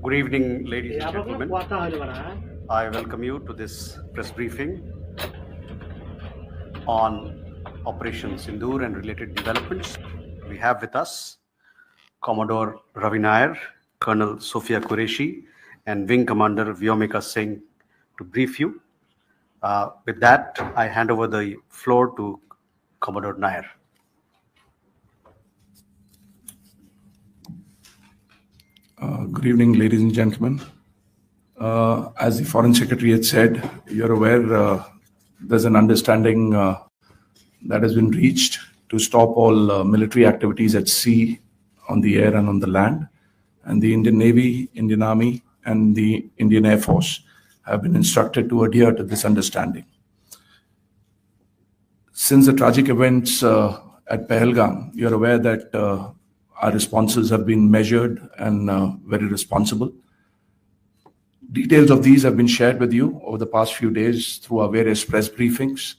Good evening, ladies and gentlemen. I welcome you to this press briefing on Operation Sindoor and related developments. We have with us Commodore Ravi Nair, Colonel Sophia Qureshi, and Wing Commander Vyomika Singh to brief you. With that, I hand over the floor to Commodore Nair. Good evening, ladies and gentlemen. As the Foreign Secretary had said, you're aware there's an understanding that has been reached to stop all military activities at sea, on the air and on the land. And the Indian Navy, Indian Army, and the Indian Air Force have been instructed to adhere to this understanding. Since the tragic events at Pahalgam, you're aware that our responses have been measured and very responsible. Details of these have been shared with you over the past few days through our various press briefings.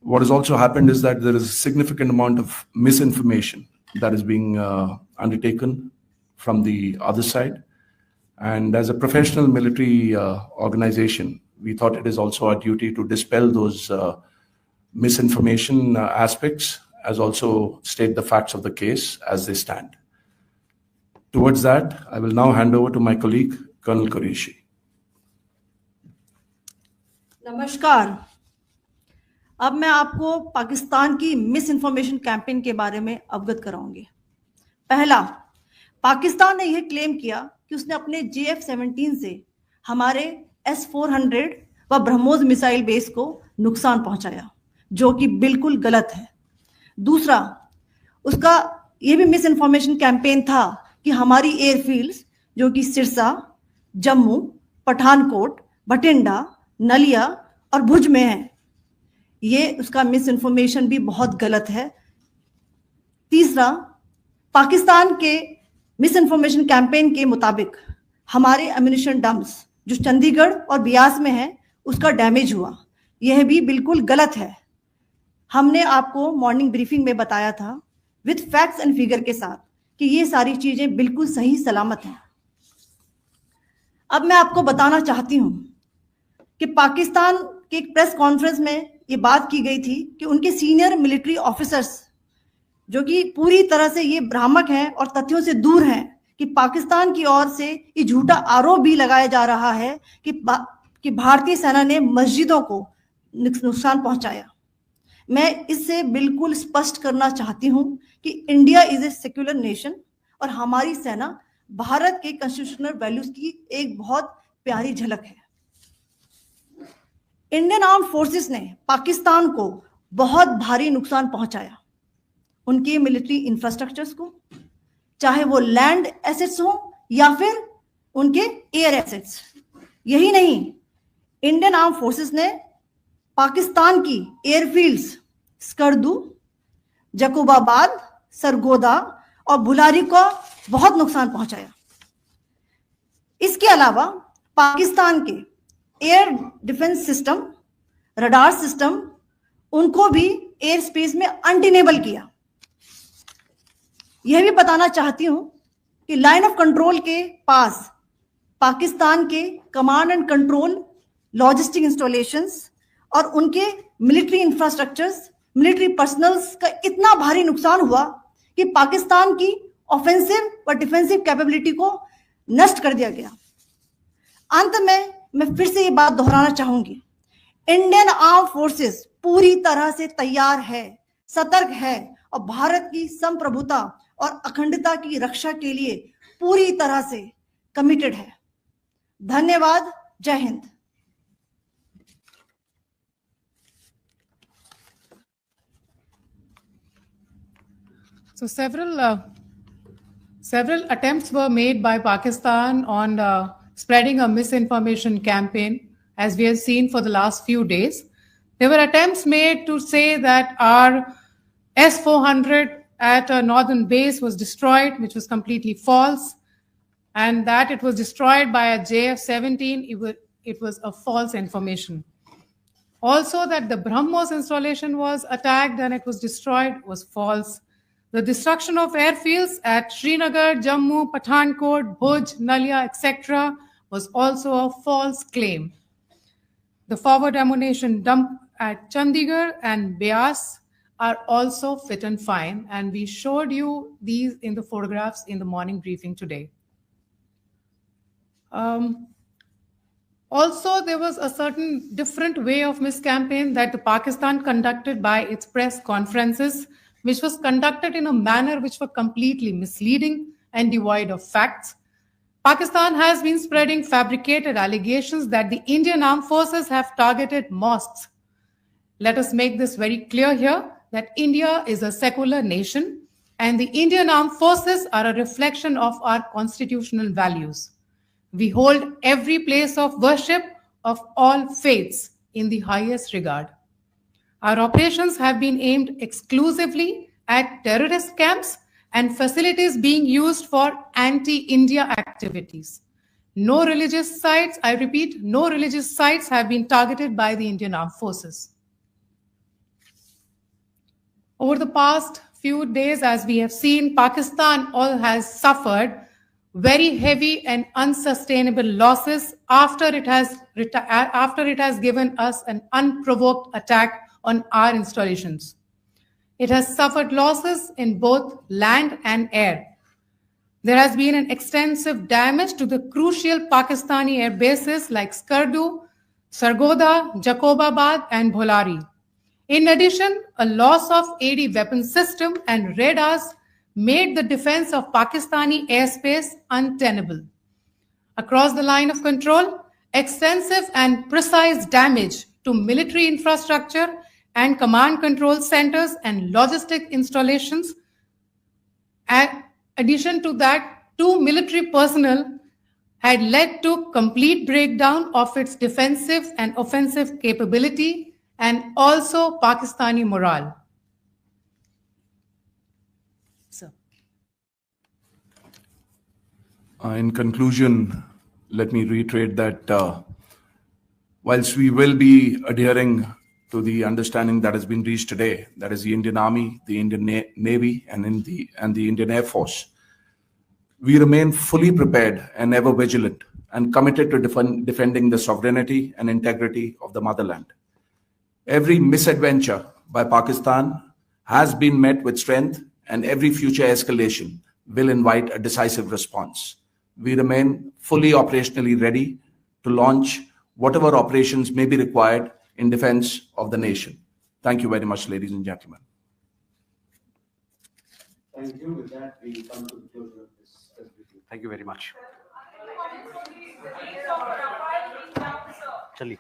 What has also happened is that there is a significant amount of misinformation that is being undertaken from the other side. And as a professional military organization, we thought it is also our duty to dispel those misinformation aspects, as also state the facts of the case as they stand. Towards that, I will now hand over to my colleague, Colonel Qureshi. नमस्कार। अब मैं आपको पाकिस्तान की miss information campaign के बारे में अवगत कराऊंगी। पहला, पाकिस्तान ने यह क्लेम किया कि उसने अपने JF-17 से हमारे S-400 व ब्रह्मोस मिसाइल बेस को नुकसान पहुंचाया, जो कि बिल्कुल गलत है। दूसरा, उसका यह भी मिस इन्फॉर्मेशन कैंपेन था कि हमारी एयरफील्ड्स जो कि सिरसा, जम्मू, पठानकोट, बठिंडा, नलिया और भुज में है, ये उसका मिस इन्फॉर्मेशन भी बहुत गलत है। तीसरा, पाकिस्तान के मिस इन्फॉर्मेशन कैंपेन के मुताबिक हमारे एम्यूनिशन डंप्स जो चंडीगढ़ और बियास में है, उसका डैमेज हुआ, यह भी बिल्कुल गलत है। हमने आपको मॉर्निंग ब्रीफिंग में बताया था विद फैक्ट्स एंड फिगर के साथ कि ये सारी चीजें बिल्कुल सही सलामत हैं। अब मैं आपको बताना चाहती हूं कि पाकिस्तान के एक प्रेस कॉन्फ्रेंस में ये बात की गई थी कि उनके सीनियर मिलिट्री ऑफिसर्स जो कि पूरी तरह से ये भ्रामक हैं और तथ्यों से दूर हैं कि पाकिस्तान की ओर से ये झूठा आरोप भी लगाया जा रहा है कि भारतीय सेना ने मस्जिदों को नुकसान पहुंचाया। मैं इससे बिल्कुल स्पष्ट करना चाहती हूं कि India is a secular nation और हमारी सेना भारत के कॉन्स्टिट्यूशनल वैल्यूज की एक बहुत प्यारी झलक है। इंडियन आर्म फोर्सेस ने पाकिस्तान को बहुत भारी नुकसान पहुंचाया, उनके मिलिट्री इंफ्रास्ट्रक्चर्स को, चाहे वो लैंड एसेट्स हो या फिर उनके एयर एसेट्स। यही नहीं, इंडियन आर्म फोर्सेस ने पाकिस्तान की एयरफील्ड्स स्कर्दू, जकोबाबाद, सरगोदा और बुलारी को बहुत नुकसान पहुंचाया। इसके अलावा पाकिस्तान के air defence system, radar system, उनको भी एयर स्पेस में अनटेनेबल किया। यह भी बताना चाहती हूं कि लाइन ऑफ कंट्रोल के पास पाकिस्तान के command and control logistic installations और उनके मिलिट्री इंफ्रास्ट्रक्चर्स, मिलिट्री पर्सनल्स का इतना भारी नुकसान हुआ कि पाकिस्तान की ऑफेंसिव व डिफेंसिव कैपेबिलिटी को नष्ट कर दिया गया। अंत में मैं फिर से ये बात दोहराना चाहूंगी, इंडियन आर्म फोर्सेस पूरी तरह से तैयार है, सतर्क है और भारत की संप्रभुता और अखंडता की रक्षा के लिए पूरी तरह से कमिटेड है। धन्यवाद। जय Hind. So several attempts were made by Pakistan on spreading a misinformation campaign, as we have seen for the last few days. There were attempts made to say that our S-400 at a northern base was destroyed, which was completely false, and that it was destroyed by a JF-17. It was a false information. Also, that the BrahMos installation was attacked and it was destroyed was false. The destruction of airfields at Srinagar, Jammu, Pathankot, Bhuj, Nalia, etc. was also a false claim. The forward ammunition dump at Chandigarh and Beas are also fit and fine, and we showed you these in the photographs in the morning briefing today. Also, there was a certain different way of miscampaign that the Pakistan conducted by its press conferences, which was conducted in a manner which were completely misleading and devoid of facts. Pakistan has been spreading fabricated allegations that the Indian armed forces have targeted mosques. Let us make this very clear here that India is a secular nation and the Indian armed forces are a reflection of our constitutional values. We hold every place of worship of all faiths in the highest regard. Our operations have been aimed exclusively at terrorist camps and facilities being used for anti-India activities. No religious sites, I repeat, no religious sites have been targeted by the Indian armed forces. Over the past few days, as we have seen, Pakistan all has suffered very heavy and unsustainable losses after it has given us an unprovoked attack on our installations. It has suffered losses in both land and air. There has been an extensive damage to the crucial Pakistani air bases like Skardu, Sargodha, Jacobabad, and Bholari. In addition, a loss of AD weapon system and radars made the defense of Pakistani airspace untenable. Across the line of control, extensive and precise damage to military infrastructure and command control centers and logistic installations. In addition to that, 2 military personnel had led to complete breakdown of its defensive and offensive capability and also Pakistani morale. So. In conclusion, let me reiterate that whilst we will be adhering to the understanding that has been reached today, that is the Indian Army, the Indian Navy, and the Indian Air Force, we remain fully prepared and ever vigilant and committed to defending the sovereignty and integrity of the motherland. Every misadventure by Pakistan has been met with strength, and every future escalation will invite a decisive response. We remain fully operationally ready to launch whatever operations may be required in defense of the nation. Thank you very much, ladies and gentlemen. Thank you. With that, we come to the closure of this briefing. Thank you very much. Chali.